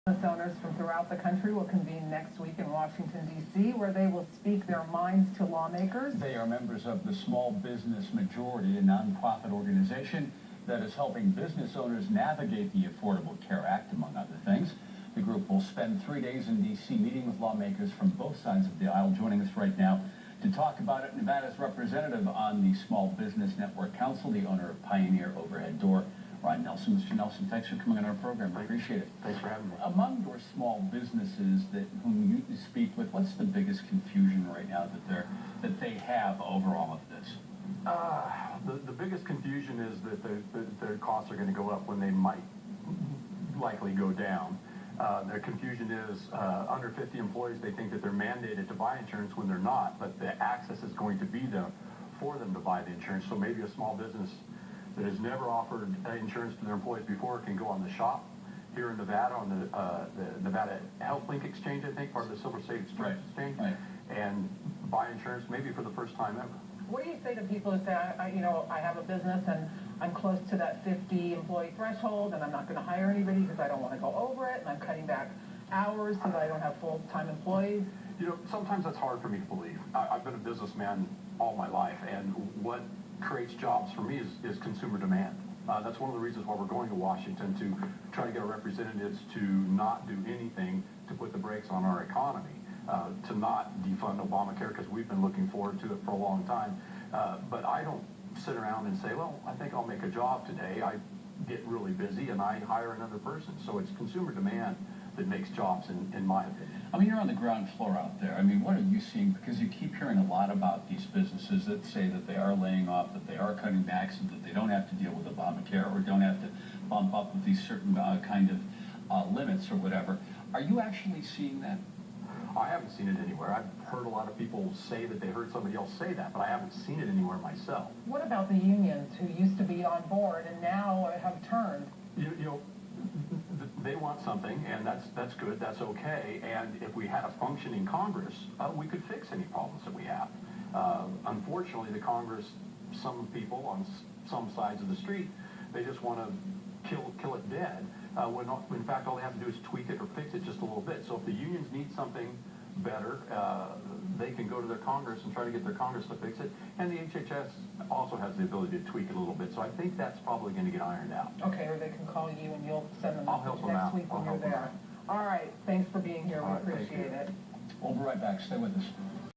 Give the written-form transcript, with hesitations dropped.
Business owners from throughout the country will convene next week in Washington, D.C., where they will speak their minds to lawmakers. They are members of the Small Business Majority, a nonprofit organization that is helping business owners navigate the Affordable Care Act, among other things. The group will spend 3 days in D.C. meeting with lawmakers from both sides of the aisle. Joining us right now to talk about it, Nevada's representative on the Small Business Network Council, the owner of Pioneer Overhead Door, Ron Nelsen. Mr. Nelsen, thanks for coming on our program. I appreciate it. Thanks for having me. Among your small businesses whom you speak with, what's the biggest confusion right now that they have over all of this? The biggest confusion is that their costs are going to go up when they might likely go down. Their confusion is under 50 employees, they think that they're mandated to buy insurance when they're not, but the access is going to be there for them to buy the insurance. So maybe a small business that has never offered insurance to their employees before can go on the shop here in Nevada on the Nevada Health Link Exchange, I think, part of the Silver State Exchange, and buy insurance maybe for the first time ever. What do you say to people who say, I have a business and I'm close to that 50 employee threshold and I'm not going to hire anybody because I don't want to go over it and I'm cutting back hours so that I don't have full-time employees? You know, sometimes that's hard for me to believe. I've been a businessman all my life, and what creates jobs for me is consumer demand. That's one of the reasons why we're going to Washington, to try to get our representatives to not do anything to put the brakes on our economy, to not defund Obamacare, because we've been looking forward to it for a long time. But I don't sit around and say, well, I think I'll make a job today. I get really busy and I hire another person. So it's consumer demand that makes jobs, in my opinion. I mean, you're on the ground floor out there. I mean, what are you seeing? Because you keep hearing a lot about these businesses that say that they are laying off, that they are cutting back, so that they don't have to deal with Obamacare or don't have to bump up with these certain kind of limits or whatever. Are you actually seeing that? I haven't seen it anywhere. I've heard a lot of people say that they heard somebody else say that, but I haven't seen it anywhere myself. What about the unions who used to be on board and now have turned? You know, they want something, and that's good, that's okay, and if we had a functioning Congress, we could fix any problems that we have. Unfortunately, the Congress, some people on some sides of the street, they just want to kill it dead, when in fact all they have to do is tweak it or fix it just a little bit. So if the unions need something better, they can go to their Congress and try to get their Congress to fix it, and the HHS also has the ability to tweak it a little bit, so I think that's probably going to get ironed out. Okay, or they can call you and you'll send them I'll help them next out. week when you're there. All right, thanks for being here. We appreciate it. We'll be right back. Stay with us.